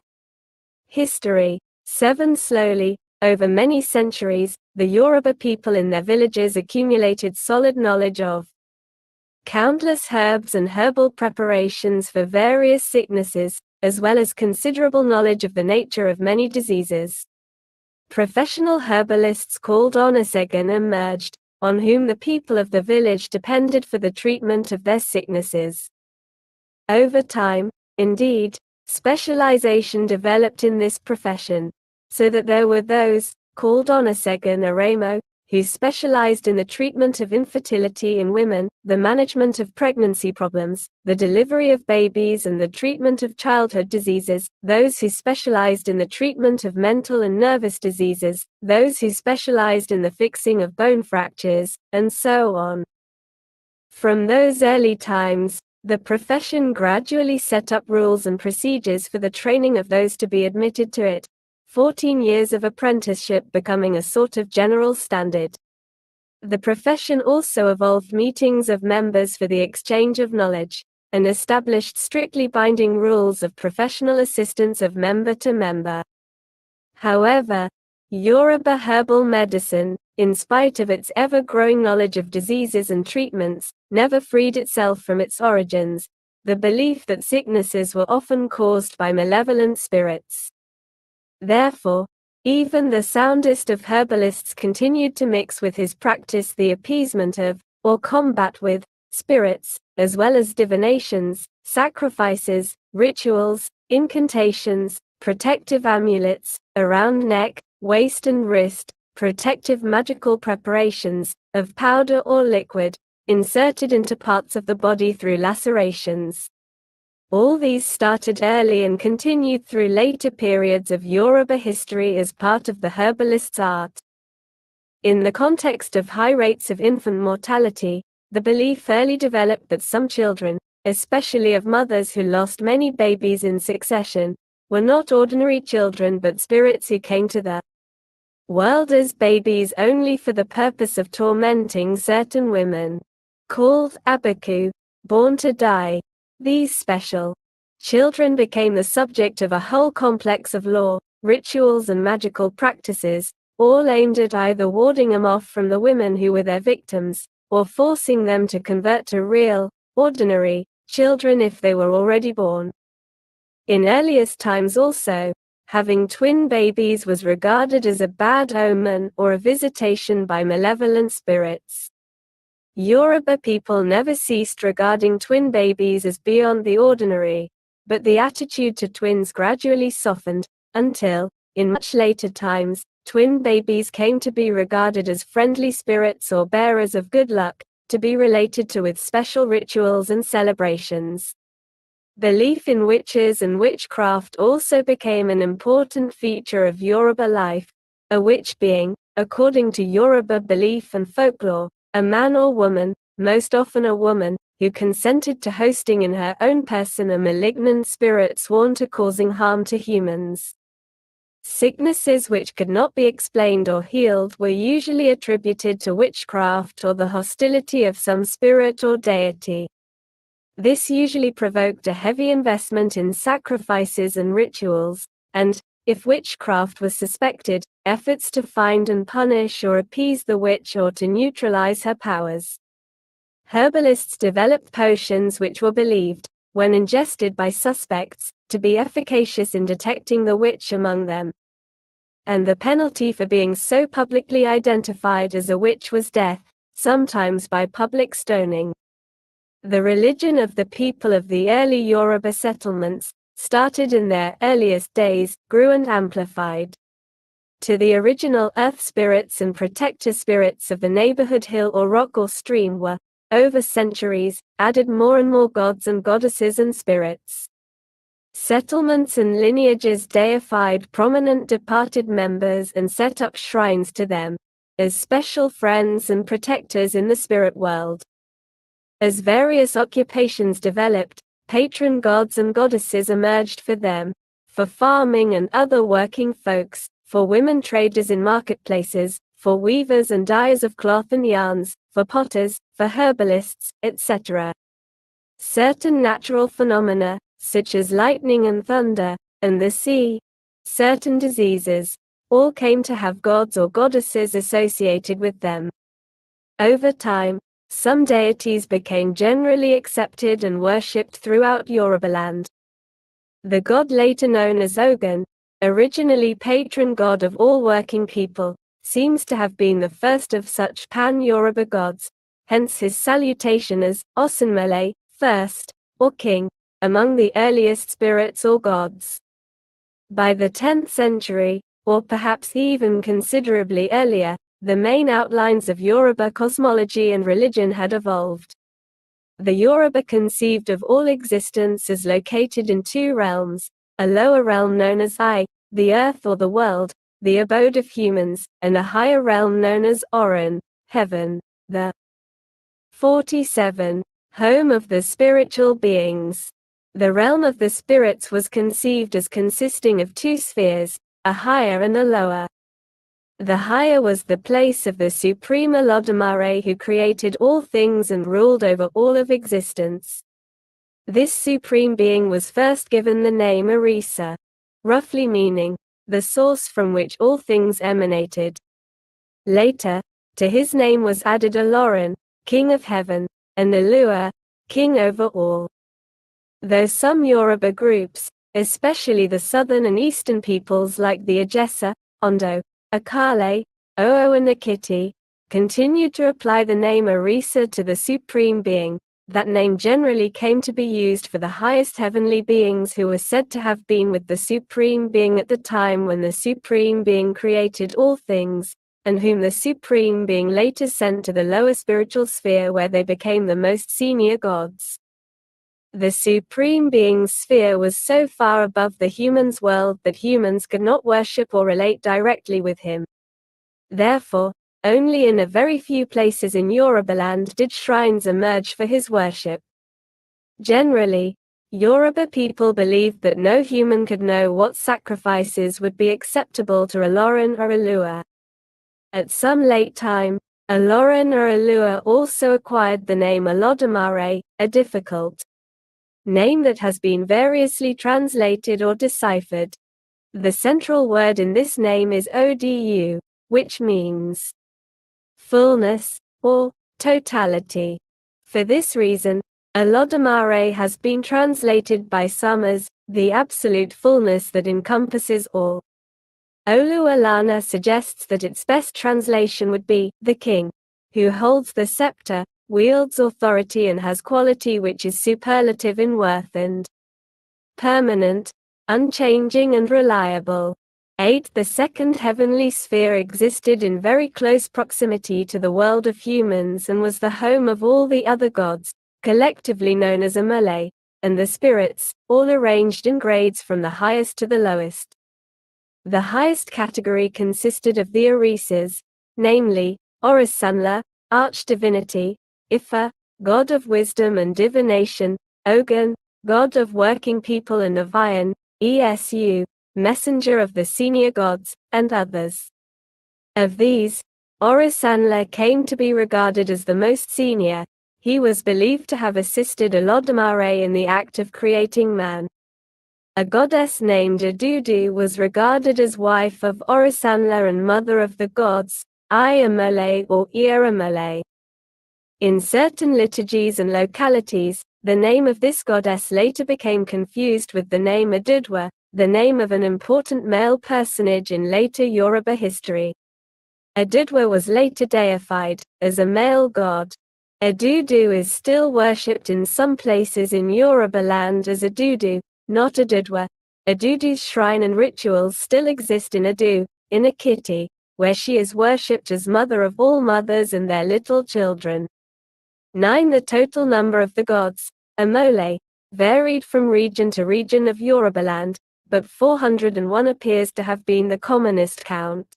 [SPEAKER 1] history. Slowly, over many centuries, the Yoruba people in their villages accumulated solid knowledge of countless herbs and herbal preparations for various sicknesses, as well as considerable knowledge of the nature of many diseases. Professional herbalists called Onosegun emerged, on whom the people of the village depended for the treatment of their sicknesses. Over time, indeed, specialization developed in this profession, so that there were those, called Onosegun Aremo, who specialized in the treatment of infertility in women, the management of pregnancy problems, the delivery of babies and the treatment of childhood diseases, those who specialized in the treatment of mental and nervous diseases, those who specialized in the fixing of bone fractures, and so on. From those early times, the profession gradually set up rules and procedures for the training of those to be admitted to it, 14 years of apprenticeship becoming a sort of general standard. The profession also evolved meetings of members for the exchange of knowledge, and established strictly binding rules of professional assistance of member to member. However, Yoruba herbal medicine, in spite of its ever-growing knowledge of diseases and treatments, never freed itself from its origins, the belief that sicknesses were often caused by malevolent spirits. Therefore, even the soundest of herbalists continued to mix with his practice the appeasement of, or combat with, spirits, as well as divinations, sacrifices, rituals, incantations, protective amulets, around neck, waist and wrist, protective magical preparations, of powder or liquid, inserted into parts of the body through lacerations. All these started early and continued through later periods of Yoruba history as part of the herbalist's art. In the context of high rates of infant mortality, the belief early developed that some children, especially of mothers who lost many babies in succession, were not ordinary children but spirits who came to the world as babies only for the purpose of tormenting certain women, called abaku, born to die. These special children became the subject of a whole complex of law, rituals and magical practices, all aimed at either warding them off from the women who were their victims, or forcing them to convert to real, ordinary, children if they were already born. In earliest times also, having twin babies was regarded as a bad omen or a visitation by malevolent spirits. Yoruba people never ceased regarding twin babies as beyond the ordinary, but the attitude to twins gradually softened, until, in much later times, twin babies came to be regarded as friendly spirits or bearers of good luck, to be related to with special rituals and celebrations. Belief in witches and witchcraft also became an important feature of Yoruba life, a witch being, according to Yoruba belief and folklore, a man or woman, most often a woman, who consented to hosting in her own person a malignant spirit sworn to causing harm to humans. Sicknesses which could not be explained or healed were usually attributed to witchcraft or the hostility of some spirit or deity. This usually provoked a heavy investment in sacrifices and rituals, and, if witchcraft was suspected, efforts to find and punish or appease the witch or to neutralize her powers. Herbalists developed potions which were believed, when ingested by suspects, to be efficacious in detecting the witch among them. And the penalty for being so publicly identified as a witch was death, sometimes by public stoning. The religion of the people of the early Yoruba settlements, started in their earliest days, grew and amplified. To the original earth spirits and protector spirits of the neighborhood hill or rock or stream were over centuries, added more and more gods and goddesses and spirits. Settlements and lineages deified prominent departed members and set up shrines to them, as special friends and protectors in the spirit world. As various occupations developed, patron gods and goddesses emerged for them, for farming and other working folks, for women traders in marketplaces, for weavers and dyers of cloth and yarns, for potters, for herbalists, etc. Certain natural phenomena, such as lightning and thunder, and the sea, certain diseases, all came to have gods or goddesses associated with them. Over time, some deities became generally accepted and worshipped throughout Yorubaland. The god later known as Ogun, originally patron god of all working people, seems to have been the first of such pan-Yoruba gods, hence his salutation as Osunmole, first, or king, among the earliest spirits or gods. By the 10th century, or perhaps even considerably earlier, the main outlines of Yoruba cosmology and religion had evolved. The Yoruba conceived of all existence as located in two realms, a lower realm known as I, the earth or the world, the abode of humans, and a higher realm known as Oran, heaven, the 47, home of the spiritual beings. The realm of the spirits was conceived as consisting of two spheres, a higher and a lower. The higher was the place of the supreme Olodumare who created all things and ruled over all of existence. This supreme being was first given the name Orisa, roughly meaning, the source from which all things emanated. Later, to his name was added Oloran, king of heaven, and Olua, king over all. Though some Yoruba groups, especially the southern and eastern peoples like the Ajesa, Ondo, Akale, Oo and Akiti, continued to apply the name Orisa to the Supreme Being, that name generally came to be used for the highest heavenly beings who were said to have been with the Supreme Being at the time when the Supreme Being created all things, and whom the Supreme Being later sent to the lower spiritual sphere where they became the most senior gods. The Supreme Being's sphere was so far above the humans' world that humans could not worship or relate directly with him. Therefore, only in a very few places in Yorubaland did shrines emerge for his worship. Generally, Yoruba people believed that no human could know what sacrifices would be acceptable to Oloran or Olua. At some late time, Oloran or Olua also acquired the name Olodumare, a difficult name that has been variously translated or deciphered. The central word in this name is Odu, which means fullness, or totality. For this reason, Olodumare has been translated by some as the absolute fullness that encompasses all. Oluwalana suggests that its best translation would be the king, who holds the scepter, wields authority and has quality which is superlative in worth and permanent, unchanging and reliable. 8. The second heavenly sphere existed in very close proximity to the world of humans and was the home of all the other gods, collectively known as Amale, and the spirits, all arranged in grades from the highest to the lowest. The highest category consisted of the Orisas, namely, Orisunla, arch-divinity, Ifa, god of wisdom and divination, Ogun, god of working people and Navian, Esu, messenger of the senior gods, and others. Of these, Orisunla came to be regarded as the most senior. He was believed to have assisted Olodumare in the act of creating man. A goddess named Adudu was regarded as wife of Orisunla and mother of the gods, Iyamole or Ieramole. In certain liturgies and localities, the name of this goddess later became confused with the name Adudwa, the name of an important male personage in later Yoruba history. Adudwa was later deified, as a male god. Adudu is still worshipped in some places in Yorubaland as Adudu, not Adudwa. Adudu's shrine and rituals still exist in Adu, in Akiti, where she is worshipped as mother of all mothers and their little children. 9. The total number of the gods, Amole, varied from region to region of Yorubaland, but 401 appears to have been the commonest count.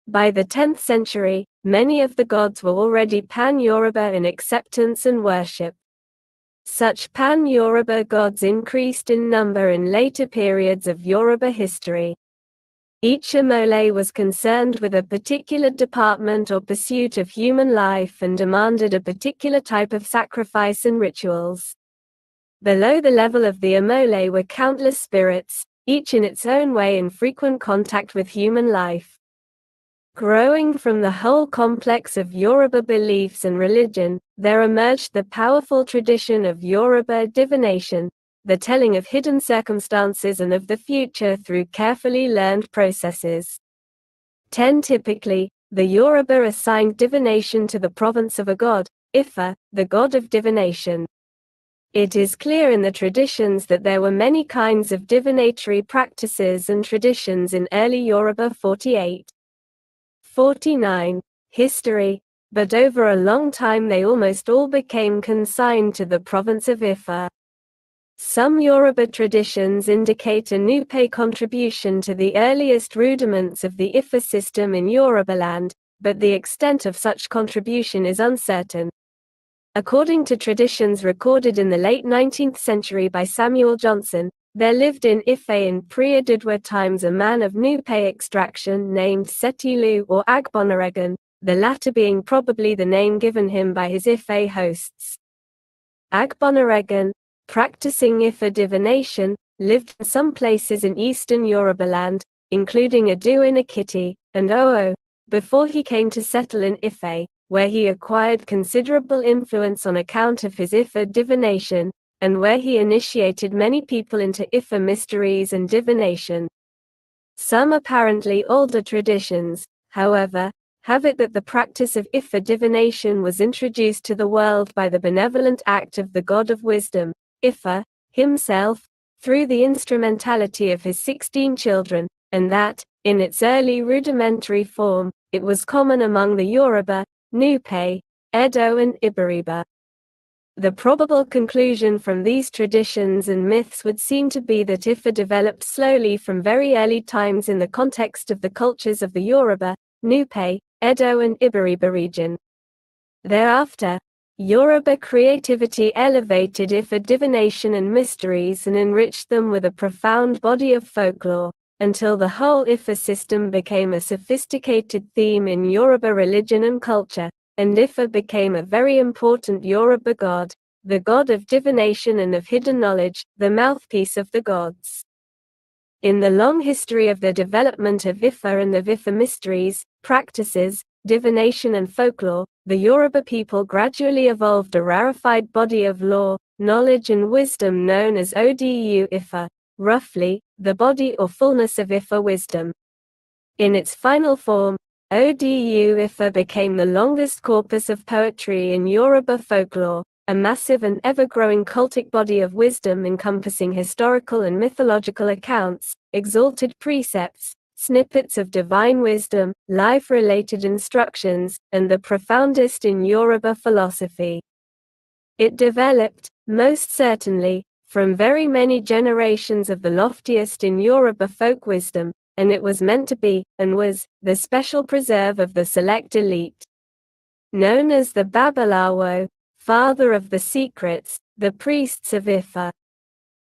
[SPEAKER 1] By the 10th century, many of the gods were already pan-Yoruba in acceptance and worship. Such pan-Yoruba gods increased in number in later periods of Yoruba history. Each Amole was concerned with a particular department or pursuit of human life and demanded a particular type of sacrifice and rituals. Below the level of the Amole were countless spirits, each in its own way in frequent contact with human life. Growing from the whole complex of Yoruba beliefs and religion, there emerged the powerful tradition of Yoruba divination, the telling of hidden circumstances and of the future through carefully learned processes. 10. Typically, the Yoruba assigned divination to the province of a god, Ifa, the god of divination. It is clear in the traditions that there were many kinds of divinatory practices and traditions in early Yoruba. 48. 49. History. But over a long time they almost all became consigned to the province of Ifa. Some Yoruba traditions indicate a Nupe contribution to the earliest rudiments of the Ifa system in Yorubaland, but the extent of such contribution is uncertain. According to traditions recorded in the late 19th century by Samuel Johnson, there lived in Ife in pre-Adudwa times a man of Nupe extraction named Setilu or Agbonaregan, the latter being probably the name given him by his Ife hosts. Agbonaregan, practicing Ifa divination, lived in some places in eastern Yorubaland, including Adu in Ekiti, and Oo, before he came to settle in Ife, where he acquired considerable influence on account of his Ifa divination, and where he initiated many people into Ifa mysteries and divination. Some apparently older traditions, however, have it that the practice of Ifa divination was introduced to the world by the benevolent act of the god of wisdom, Ifa, himself, through the instrumentality of his 16 children, and that, in its early rudimentary form, it was common among the Yoruba, Nupe, Edo and Iberiba. The probable conclusion from these traditions and myths would seem to be that Ifa developed slowly from very early times in the context of the cultures of the Yoruba, Nupe, Edo and Iberiba region. Thereafter, Yoruba creativity elevated Ifa divination and mysteries and enriched them with a profound body of folklore, until the whole Ifa system became a sophisticated theme in Yoruba religion and culture, and Ifa became a very important Yoruba god, the god of divination and of hidden knowledge, the mouthpiece of the gods. In the long history of the development of Ifa and of Ifa mysteries, practices, divination and folklore, the Yoruba people gradually evolved a rarefied body of lore, knowledge and wisdom known as Odu Ifa, roughly, the body or fullness of Ifa wisdom. In its final form, Odu Ifa became the longest corpus of poetry in Yoruba folklore, a massive and ever-growing cultic body of wisdom encompassing historical and mythological accounts, exalted precepts, snippets of divine wisdom, life-related instructions, and the profoundest in Yoruba philosophy. It developed, most certainly, from very many generations of the loftiest in Yoruba folk wisdom, and it was meant to be, and was, the special preserve of the select elite. Known as the Babalawo, father of the secrets, the priests of Ifa.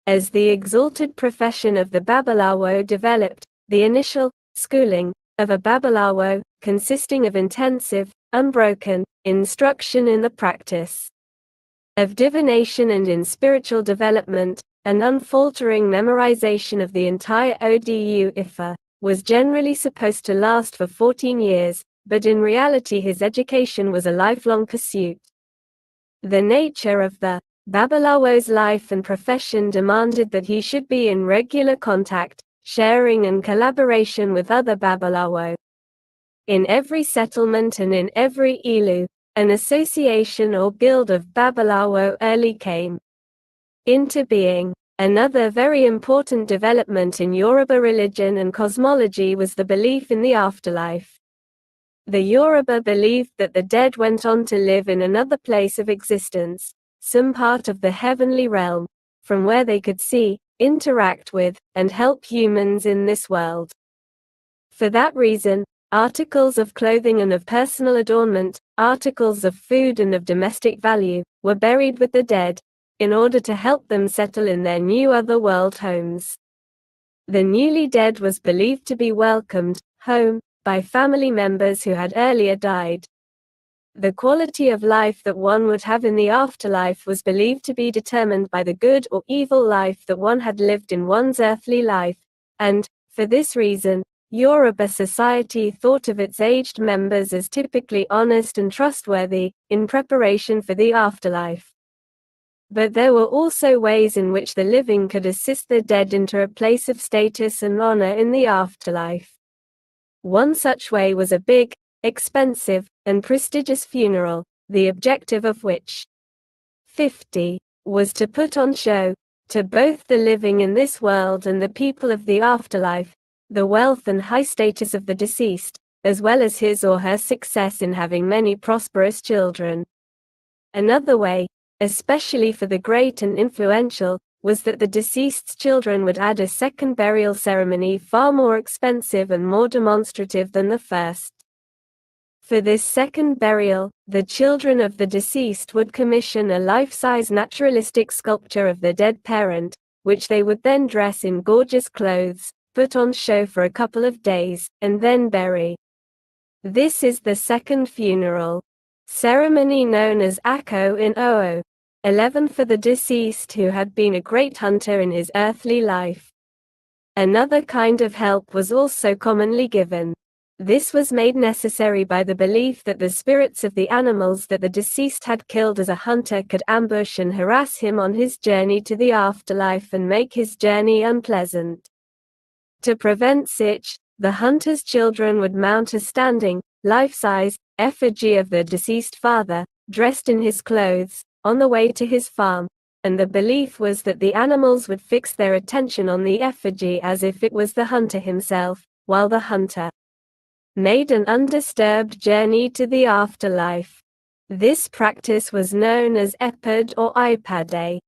[SPEAKER 1] As the exalted profession of the Babalawo developed, the initial schooling of a Babalawo, consisting of intensive, unbroken instruction in the practice of divination and in spiritual development, an unfaltering memorization of the entire Odu Ifa, was generally supposed to last for 14 years, but in reality his education was a lifelong pursuit. The nature of the Babalawo's life and profession demanded that he should be in regular contact, sharing and collaboration with other Babalawo. In every settlement and in every ilu, an association or guild of Babalawo early came into being. Another very important development in Yoruba religion and cosmology was the belief in the afterlife. The Yoruba believed that the dead went on to live in another place of existence, some part of the heavenly realm, from where they could see, interact with, and help humans in this world. For that reason, articles of clothing and of personal adornment, articles of food and of domestic value, were buried with the dead, in order to help them settle in their new other-world homes. The newly dead was believed to be welcomed home by family members who had earlier died. The quality of life that one would have in the afterlife was believed to be determined by the good or evil life that one had lived in one's earthly life, and, for this reason, Yoruba society thought of its aged members as typically honest and trustworthy, in preparation for the afterlife. But there were also ways in which the living could assist the dead into a place of status and honor in the afterlife. One such way was a big, expensive, and prestigious funeral, the objective of which 50 was to put on show, to both the living in this world and the people of the afterlife, the wealth and high status of the deceased, as well as his or her success in having many prosperous children. Another way, especially for the great and influential, was that the deceased's children would add a second burial ceremony far more expensive and more demonstrative than the first. For this second burial, the children of the deceased would commission a life-size naturalistic sculpture of the dead parent, which they would then dress in gorgeous clothes, put on show for a couple of days, and then bury. This is the second funeral ceremony known as Ako in Oo. 11 for the deceased who had been a great hunter in his earthly life. Another kind of help was also commonly given. This was made necessary by the belief that the spirits of the animals that the deceased had killed as a hunter could ambush and harass him on his journey to the afterlife and make his journey unpleasant. To prevent such, the hunter's children would mount a standing, life-size, effigy of the deceased father, dressed in his clothes, on the way to his farm, and the belief was that the animals would fix their attention on the effigy as if it was the hunter himself, while the hunter made an undisturbed journey to the afterlife. This practice was known as Epad or Ipade.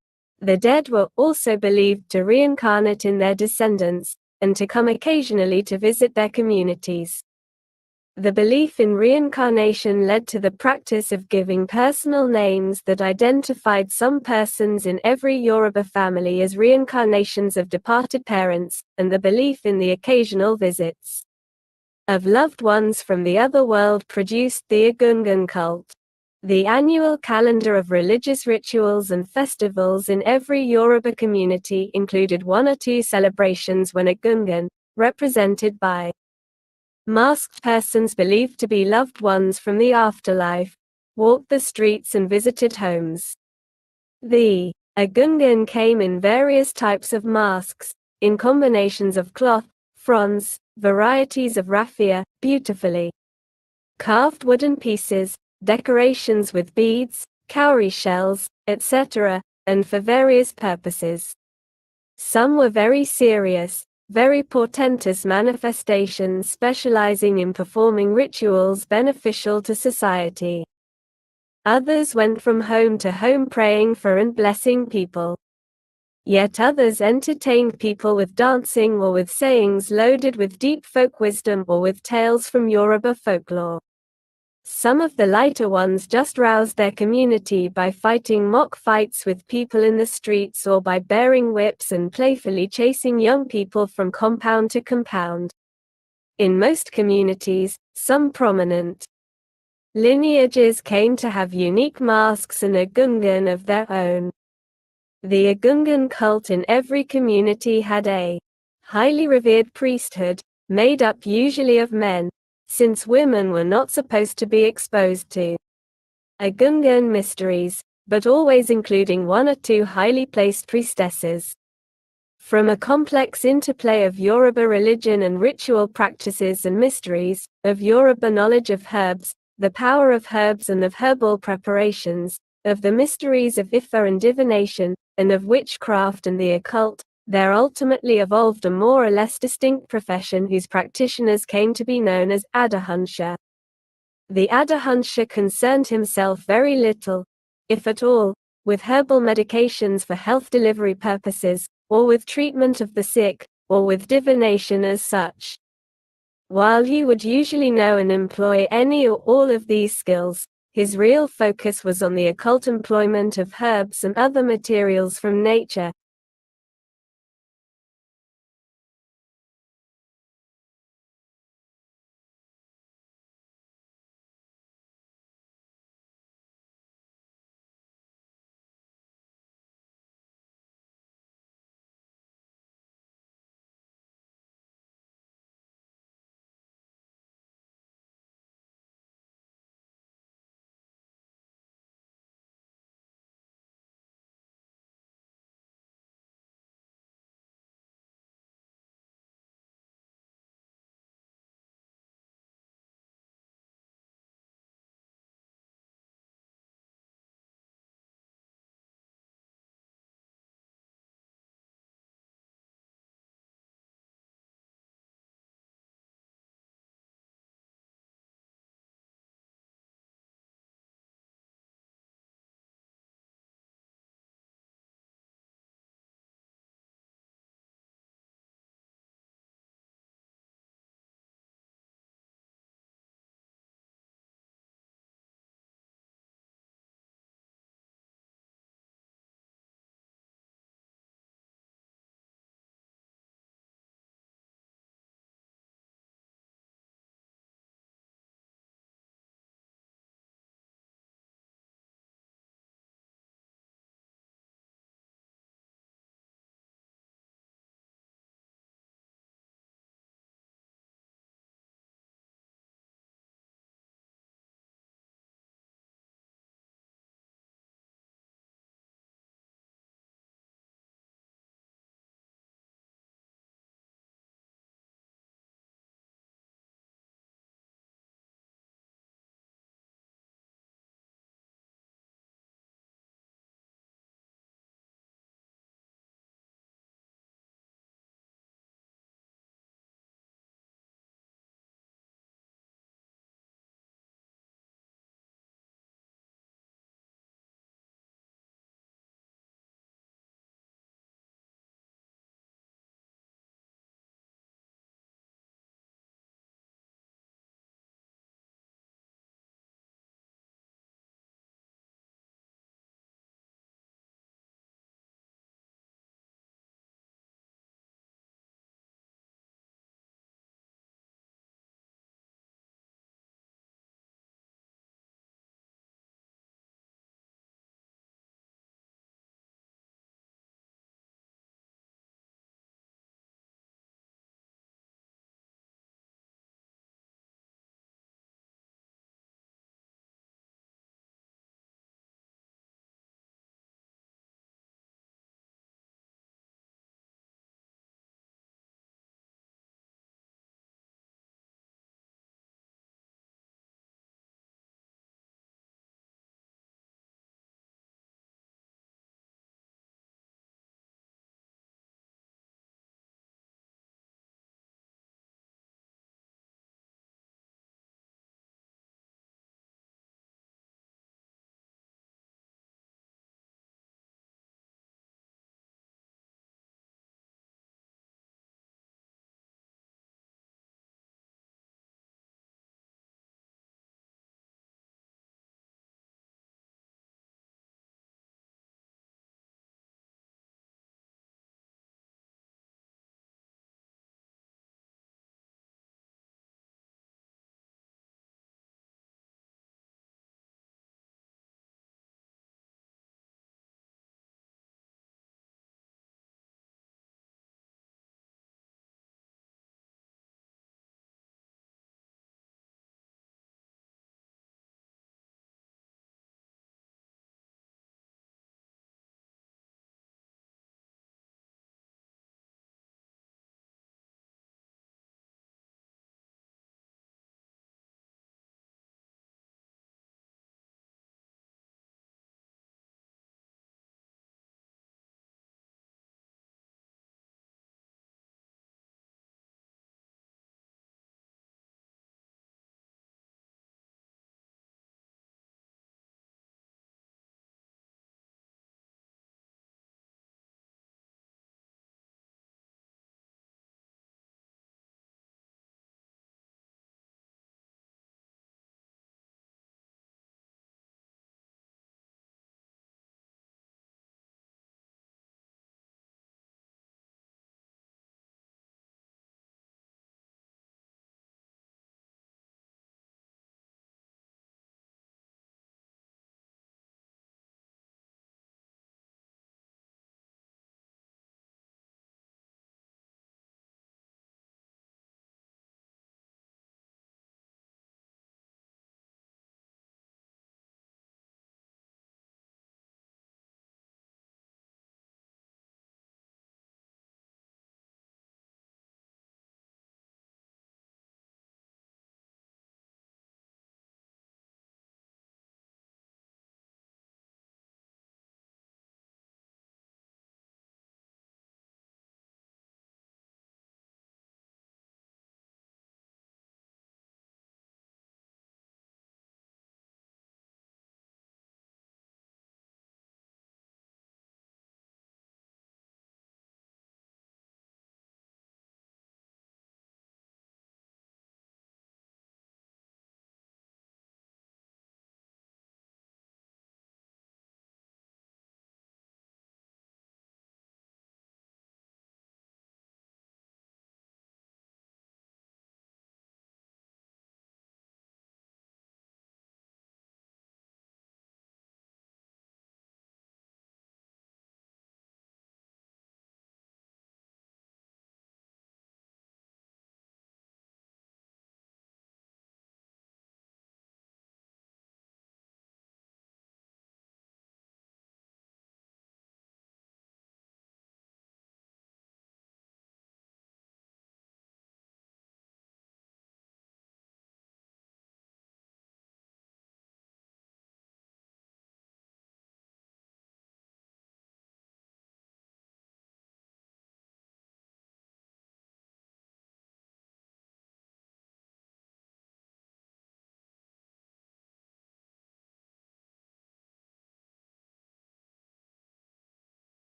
[SPEAKER 1] The dead were also believed to reincarnate in their descendants, and to come occasionally to visit their communities. The belief in reincarnation led to the practice of giving personal names that identified some persons in every Yoruba family as reincarnations of departed parents, and the belief in the occasional visits of loved ones from the other world produced the Egungun cult. The annual calendar of religious rituals and festivals in every Yoruba community included one or two celebrations when Egungun, represented by masked persons believed to be loved ones from the afterlife, walked the streets and visited homes. The Egungun came in various types of masks, in combinations of cloth, fronds, varieties of raffia, beautifully carved wooden pieces, decorations with beads, cowrie shells, etc., and for various purposes. Some were very serious, very portentous manifestations specializing in performing rituals beneficial to society. Others went from home to home praying for and blessing people. Yet others entertained people with dancing or with sayings loaded with deep folk wisdom or with tales from Yoruba folklore. Some of the lighter ones just roused their community by fighting mock fights with people in the streets or by bearing whips and playfully chasing young people from compound to compound. In most communities, some prominent lineages came to have unique masks and Egungun of their own. The Egungun cult in every community had a highly revered priesthood, made up usually of men, since women were not supposed to be exposed to Egungun mysteries, but always including one or two highly placed priestesses. From a complex interplay of Yoruba religion and ritual practices and mysteries, of Yoruba knowledge of herbs, the power of herbs and of herbal preparations, of the mysteries of Ifa and divination, and of witchcraft and the occult, there ultimately evolved a more or less distinct profession whose practitioners came to be known as Adebanji. The Adebanji concerned himself very little, if at all, with herbal medications for health delivery purposes, or with treatment of the sick, or with divination as such. While he would usually know and employ any or all of these skills, his real focus was on the occult employment of herbs and other materials from nature,